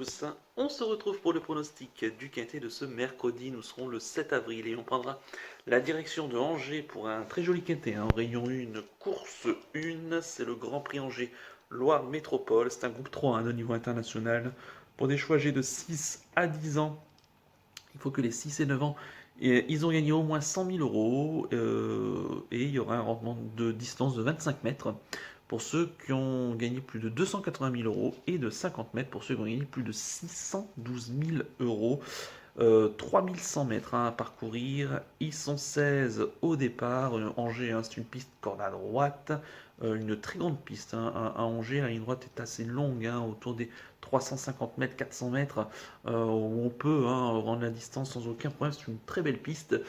tous, on se retrouve pour le pronostic du quintet de ce mercredi. Nous serons le 7 avril et on prendra la direction de Angers pour un très joli quintet. En Réunion 1, course 1, c'est le Grand Prix Angers Loire Métropole. C'est un groupe 3 au niveau international. Pour des choix âgés de 6 à 10 ans, il faut que les 6 et 9 ans, ils ont gagné au moins 100 000 euros et il y aura un rendement de distance de 25 mètres pour ceux qui ont gagné plus de 280 000 euros et de 50 mètres pour ceux qui ont gagné plus de 612 000 euros. 3100 mètres à parcourir. Ils sont 16 au départ. Angers, c'est une piste corde à droite. Une très grande piste à Angers. La ligne droite est assez longue, autour des 350 mètres, 400 mètres, où on peut rendre la distance sans aucun problème. C'est une très belle piste,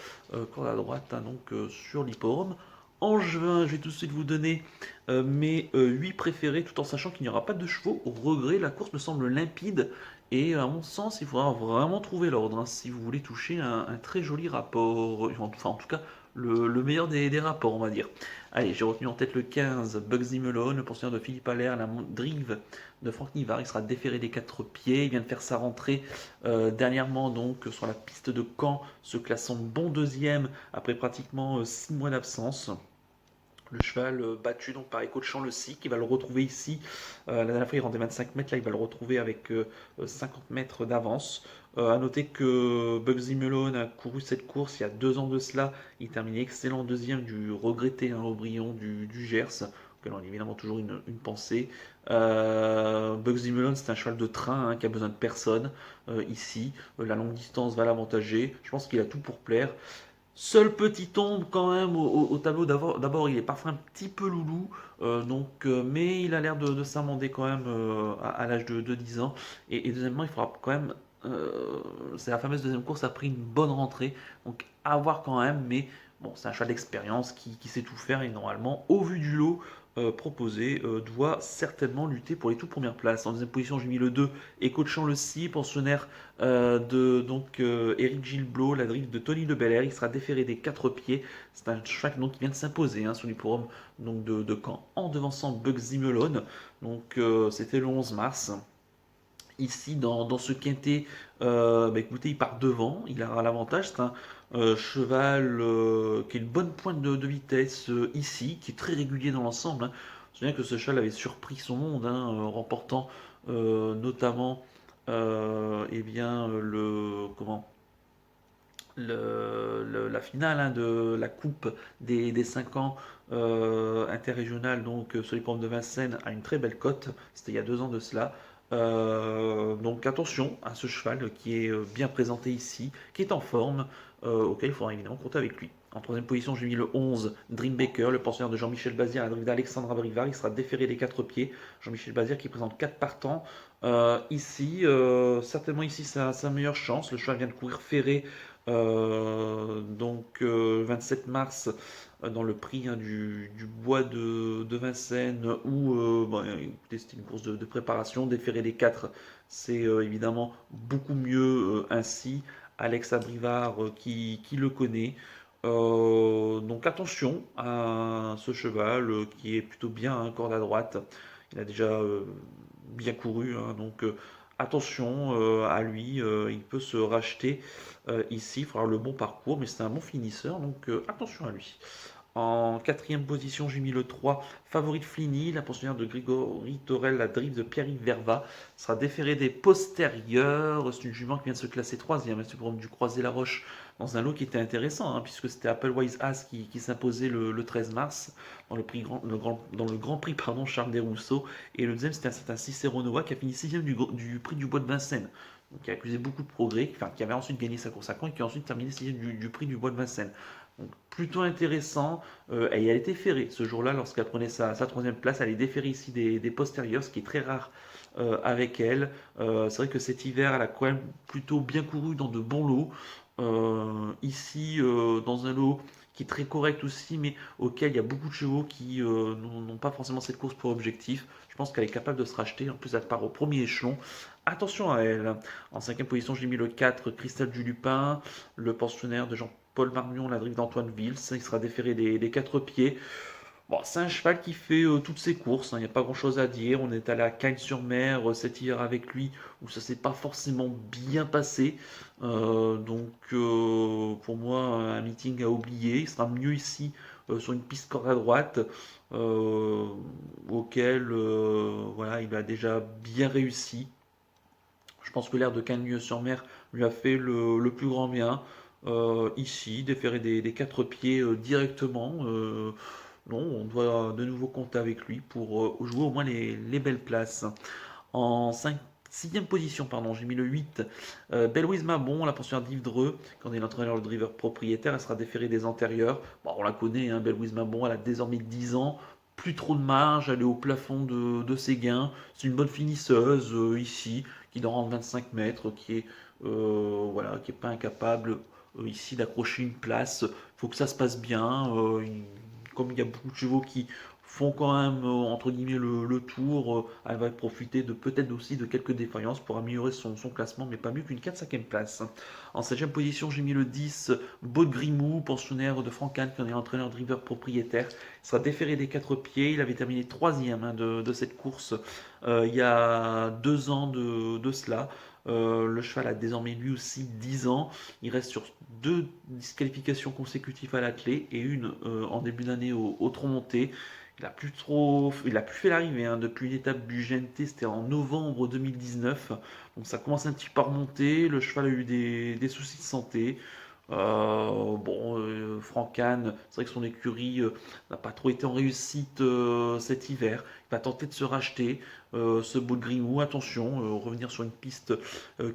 corde à droite, donc sur l'hippodrome. Angevin, je vais tout de suite vous donner mes 8 préférés, tout en sachant qu'il n'y aura pas de chevaux. Au regret, la course me semble limpide. Et à mon sens, il faudra vraiment trouver l'ordre si vous voulez toucher un très joli rapport. Enfin, en tout cas, le meilleur des rapports, on va dire. Allez, j'ai retenu en tête le 15, Bugsy Malone, le pensionnaire de Philippe Allaire, la drive de Franck Nivard. Il sera déféré des 4 pieds. Il vient de faire sa rentrée dernièrement donc sur la piste de Caen, se classant bon deuxième après pratiquement 6 mois d'absence. Le cheval battu donc par Echo de Champ le SIC, il va le retrouver ici. La dernière fois il rendait 25 mètres, là il va le retrouver avec 50 mètres d'avance. A noter que Bugsy Malone a couru cette course il y a 2 ans de cela. Il terminait excellent deuxième du regretté Aubryon du Gers, auquel on a évidemment toujours une pensée. Bugsy Malone c'est un cheval de train qui a besoin de personne ici. La longue distance va l'avantager. Je pense qu'il a tout pour plaire. Seul petit ombre quand même au tableau. D'abord, il est parfois un petit peu loulou, mais il a l'air de s'amender quand même à l'âge de 10 ans. Et deuxièmement, il faudra quand même. C'est la fameuse deuxième course, a pris une bonne rentrée, donc à voir quand même. Mais bon, c'est un cheval d'expérience qui sait tout faire et normalement, au vu du lot proposé, doit certainement lutter pour les toutes premières places. En deuxième position, j'ai mis le 2 et coachant le 6, pensionnaire de donc Eric Gilblot, la drift de Tony de Belair. Il sera déféré des 4 pieds. C'est un cheval donc, qui vient de s'imposer sur l'hipporome donc de Caen en devançant Bugsy Malone. Donc c'était le 11 mars. Ici, dans ce quintet, écoutez, il part devant, il aura l'avantage. C'est un cheval qui a une bonne pointe de vitesse ici, qui est très régulier dans l'ensemble. Je me souviens que ce cheval avait surpris son monde, remportant notamment la finale de la Coupe des 5 ans interrégionale, donc sur les pommes de Vincennes, a une très belle cote. C'était il y a 2 ans de cela. Donc attention à ce cheval qui est bien présenté ici, qui est en forme, auquel il faudra évidemment compter avec lui. En troisième position, j'ai mis le 11, Dreambaker, le pensionnaire de Jean-Michel Bazir, la drive d'Alexandre Abrivard. Il sera déféré des 4 pieds. Jean-Michel Bazir qui présente 4 partants. Ici, certainement ici sa meilleure chance. Le cheval vient de courir ferré, 27 mars dans le prix du bois de Vincennes où c'était une course de préparation. Déférer les 4, c'est évidemment beaucoup mieux ainsi. Alex Abrivard qui le connaît. Donc attention à ce cheval qui est plutôt bien corde à droite. Il a déjà bien couru, donc attention à lui. Il peut se racheter ici. Il faudra le bon parcours, mais c'est un bon finisseur, donc attention à lui. En quatrième position, j'ai mis le 3, Favorite Flini, la pensionnaire de Grégory Torel, la drive de Pierre-Yves Verva, sera déférée des postérieurs. C'est une jument qui vient de se classer troisième, c'est pour du Croisé-la-Roche dans un lot qui était intéressant, puisque c'était Applewise As qui s'imposait le 13 mars dans dans le Grand Prix Charles Desrousseaux. Et le deuxième, c'était un certain Cicero Nova qui a fini sixième du prix du Bois de Vincennes. Donc, qui a accusé beaucoup de progrès, qui avait ensuite gagné sa course à Caen et qui a ensuite terminé sixième du prix du Bois de Vincennes. Donc, plutôt intéressant. Et elle était ferrée ce jour-là lorsqu'elle prenait sa troisième place. Elle est déférée ici des postérieurs, ce qui est très rare avec elle. C'est vrai que cet hiver, elle a quand même plutôt bien couru dans de bons lots. Ici, dans un lot qui est très correct aussi, mais auquel il y a beaucoup de chevaux qui n'ont pas forcément cette course pour objectif. Je pense qu'elle est capable de se racheter. En plus, elle part au premier échelon. Attention à elle. En cinquième position, j'ai mis le 4, Cristal du Lupin, le pensionnaire de Jean-Paul Marmion, la drive d'Antoine Vils. Il sera déféré des 4 pieds. Bon, c'est un cheval qui fait toutes ses courses, hein, il n'y a pas grand-chose à dire. On est allé à Cagnes-sur-Mer cet hiver avec lui, où ça s'est pas forcément bien passé. Pour moi, un meeting à oublier. Il sera mieux ici, sur une piste corde à droite, euh, auquel voilà, il a déjà bien réussi. Je pense que l'air de Cagnes-sur-Mer lui a fait le plus grand bien. Ici, déférer des quatre pieds directement. Non, on doit de nouveau compter avec lui pour jouer au moins les belles places. En 6e position, pardon, j'ai mis le 8. Belouise Mabon, la pensionnaire d'Yves Dreux, quand elle est l'entraîneur, le driver propriétaire, elle sera déférée des antérieurs. Bon, on la connaît, hein, Belouise Mabon, elle a désormais 10 ans, plus trop de marge, elle est au plafond de ses gains. C'est une bonne finisseuse ici, qui doit rendre 25 mètres, voilà, qui est pas incapable ici d'accrocher une place. Il faut que ça se passe bien. Comme il y a beaucoup de chevaux qui font quand même entre guillemets le tour, elle va profiter de peut-être aussi de quelques défaillances pour améliorer son classement, mais pas mieux qu'une 4-5e place. En 7e position, j'ai mis le 10, Baud Grimou, pensionnaire de Francan, qui en est entraîneur driver propriétaire. Il sera déféré des 4 pieds, il avait terminé 3e de cette course il y a 2 ans de cela. Le cheval a désormais lui aussi 10 ans. Il reste sur 2 disqualifications consécutives à l'attelé et une en début d'année au tronc monté. Il a plus fait l'arrivée hein, depuis l'étape du GNT, c'était en novembre 2019. Donc ça commence un petit peu à remonter. Le cheval a eu des soucis de santé. Francan, c'est vrai que son écurie n'a pas trop été en réussite cet hiver. Il va tenter de se racheter ce Beau Grimou. Attention, revenir sur une piste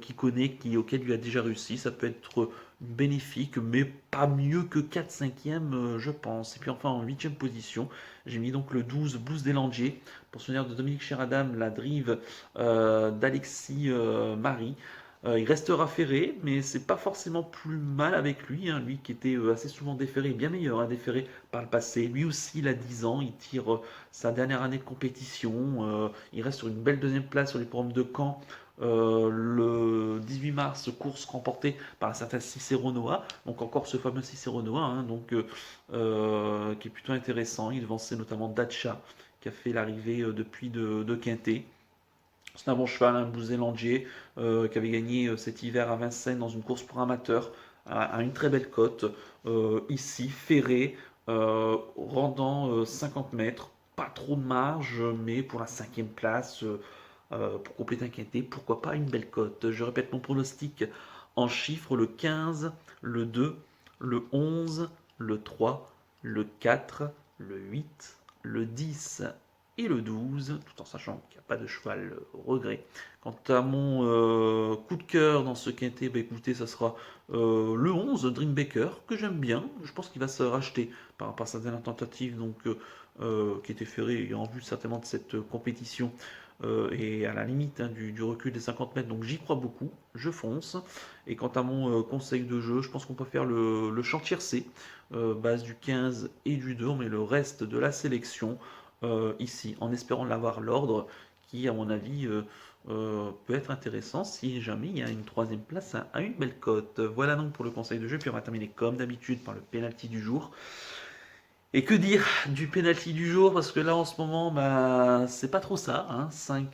qu'il connaît, auquel il a déjà réussi. Ça peut être bénéfique, mais pas mieux que 4-5e, je pense. Et puis enfin, en 8e position, j'ai mis donc le 12, Blues des Landiers, pensionnaire de Dominique Chéradam, la drive d'Alexis Marie. Il restera ferré, mais c'est pas forcément plus mal avec lui, hein, lui qui était assez souvent déféré, bien meilleur hein, déféré par le passé. Lui aussi, il a 10 ans, il tire sa dernière année de compétition. Il reste sur une belle deuxième place sur les programmes de Caen. Le 18 mars, course remportée par un certain Cicero Noah, donc encore ce fameux Cicero Noah, hein, qui est plutôt intéressant. Il devançait notamment Dacha, qui a fait l'arrivée depuis de Quintet. C'est un bon cheval, un Blue-Zélandier, qui avait gagné cet hiver à Vincennes dans une course pour amateurs à une très belle cote. Ici, ferré, rendant 50 mètres, pas trop de marge, mais pour la 5e place, pour compléter un quintet, pourquoi pas une belle cote. Je répète mon pronostic en chiffres, le 15, le 2, le 11, le 3, le 4, le 8, le 10 et le 12, tout en sachant qu'il n'y a pas de cheval regret. Quant à mon coup de cœur dans ce quintet, bah écoutez, ça sera le 11, Dreambaker, que j'aime bien. Je pense qu'il va se racheter par rapport à sa dernière tentative, qui était ferrée en vue certainement de cette compétition et à la limite hein, du recul des 50 mètres. Donc j'y crois beaucoup, je fonce. Et quant à mon conseil de jeu, je pense qu'on peut faire le chantier C, base du 15 et du 2, on met le reste de la sélection ici, en espérant l'avoir l'ordre, qui à mon avis peut être intéressant si jamais il y a une 3e place à une belle cote. Voilà donc pour le conseil de jeu, puis on va terminer comme d'habitude par le penalty du jour. Et que dire du penalty du jour? Parce que là, en ce moment, bah, c'est pas trop ça. Hein.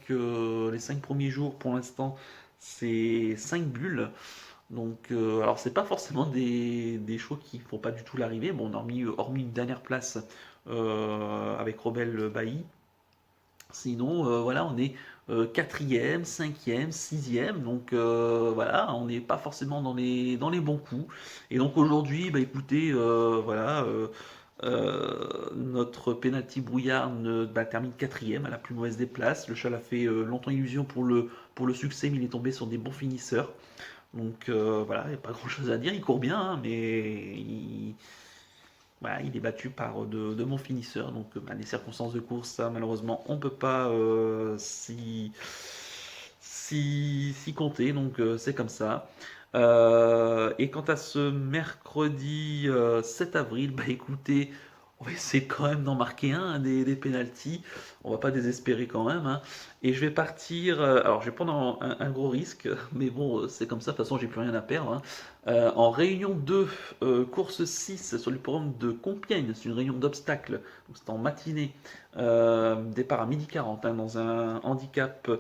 Les 5 premiers jours, pour l'instant, c'est 5 bulles. Alors, c'est pas forcément des choix qui font pas du tout l'arrivée. Bon, hormis une dernière place avec Robel Bailly. Sinon, voilà, on est 4e, 5e, 6e. Voilà, on n'est pas forcément dans les bons coups. Et donc, aujourd'hui, bah, écoutez, voilà. Notre penalty brouillard termine 4e à la plus mauvaise des places. Le cheval a fait longtemps illusion pour le succès, mais il est tombé sur des bons finisseurs. Voilà, il n'y a pas grand chose à dire. Il court bien, hein, mais voilà, il est battu par de bons finisseurs. Les circonstances de course, ça, malheureusement, on ne peut pas s'y compter. C'est comme ça. Et quant à ce mercredi 7 avril, bah écoutez, On va essayer quand même d'en marquer un, des pénaltys. On va pas désespérer quand même, hein. Et je vais partir. Alors, je vais prendre un gros risque, mais bon, c'est comme ça. De toute façon, j'ai plus rien à perdre, hein. En réunion 2, course 6 sur le programme de Compiègne. C'est une réunion d'obstacles. Donc, c'est en matinée. Départ à 12h40, hein, dans un handicap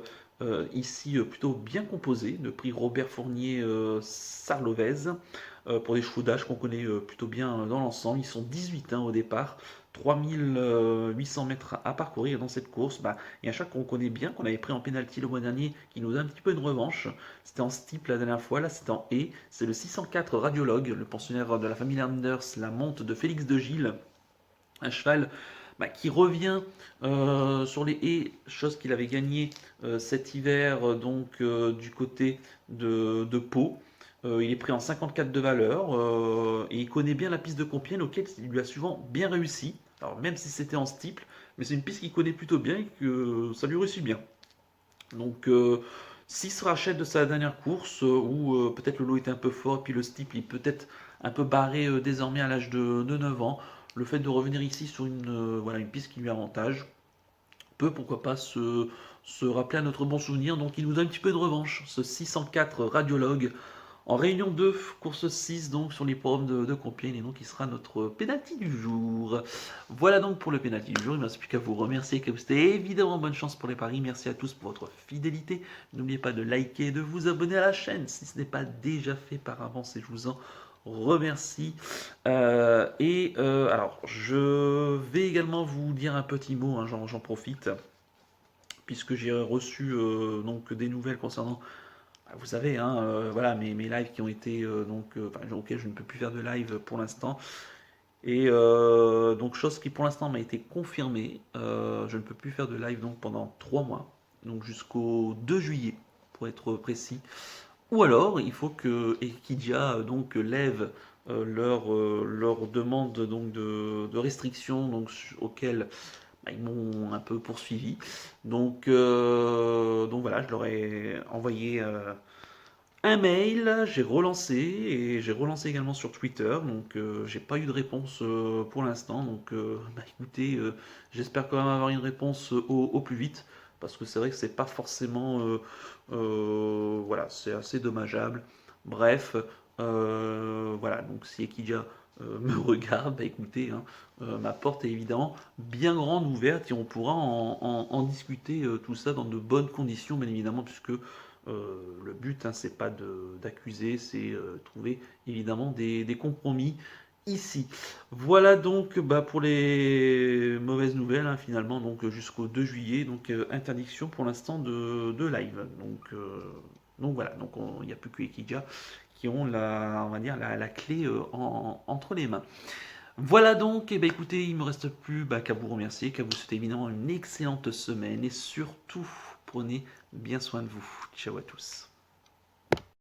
ici plutôt bien composé. Le prix Robert Fournier Sarlovez. Pour des chevaux d'âge qu'on connaît plutôt bien dans l'ensemble. Ils sont 18, hein, au départ, 3800 mètres à parcourir dans cette course. Bah, il y a un chat qu'on connaît bien, qu'on avait pris en pénalty le mois dernier, qui nous a un petit peu une revanche. C'était en steep la dernière fois, là c'était en haie. C'est le 604 Radiologue, le pensionnaire de la famille Anders, la monte de Félix de Gilles. Un cheval qui revient sur les haies, chose qu'il avait gagné cet hiver du côté de Pau. Il est pris en 54 de valeur et il connaît bien la piste de Compiègne auquel il lui a souvent bien réussi. Alors même si c'était en steeple, mais c'est une piste qu'il connaît plutôt bien et que ça lui réussit bien. Donc s'il se rachète de sa dernière course où peut-être le lot était un peu fort et puis le steeple il peut être un peu barré désormais à l'âge de 9 ans, le fait de revenir ici sur une piste qui lui avantage peut pourquoi pas se rappeler à notre bon souvenir. Donc il nous a un petit peu de revanche, ce 604 Radiologue en réunion 2, course 6 donc sur les programmes de Compiègne, et donc il sera notre pénalty du jour. Voilà donc pour le pénalty du jour. Il ne me reste plus qu'à vous remercier, que c'était évidemment bonne chance pour les paris. Merci à tous pour votre fidélité. N'oubliez pas de liker et de vous abonner à la chaîne si ce n'est pas déjà fait par avance, et je vous en remercie. Alors, je vais également vous dire un petit mot, hein, j'en profite, puisque j'ai reçu donc des nouvelles concernant, vous savez, hein, voilà, mes lives qui ont été auxquels je ne peux plus faire de live pour l'instant. Et donc chose qui pour l'instant m'a été confirmée, je ne peux plus faire de live donc pendant 3 mois, donc jusqu'au 2 juillet pour être précis. Ou alors il faut que Equidia donc lève leur demande donc de restrictions auxquelles ils m'ont un peu poursuivi. Donc voilà, je leur ai envoyé un mail, j'ai relancé et j'ai relancé également sur Twitter. Donc j'ai pas eu de réponse pour l'instant. Donc écoutez, j'espère quand même avoir une réponse au plus vite, parce que c'est vrai que c'est pas forcément voilà, c'est assez dommageable. Bref, voilà, donc si Ekidia me regarde, écoutez, hein, ma porte est évidemment bien grande ouverte et on pourra en discuter tout ça dans de bonnes conditions, bien évidemment, puisque le but, hein, c'est pas d'accuser, c'est trouver évidemment des compromis ici. Voilà donc pour les mauvaises nouvelles, hein, finalement, donc jusqu'au 2 juillet, donc interdiction pour l'instant de live. Donc voilà, donc il n'y a plus que Ekidia qui ont on va dire la clé entre les mains. Voilà donc, et écoutez, il ne me reste plus qu'à vous remercier, qu'à vous souhaiter évidemment une excellente semaine et surtout prenez bien soin de vous. Ciao à tous.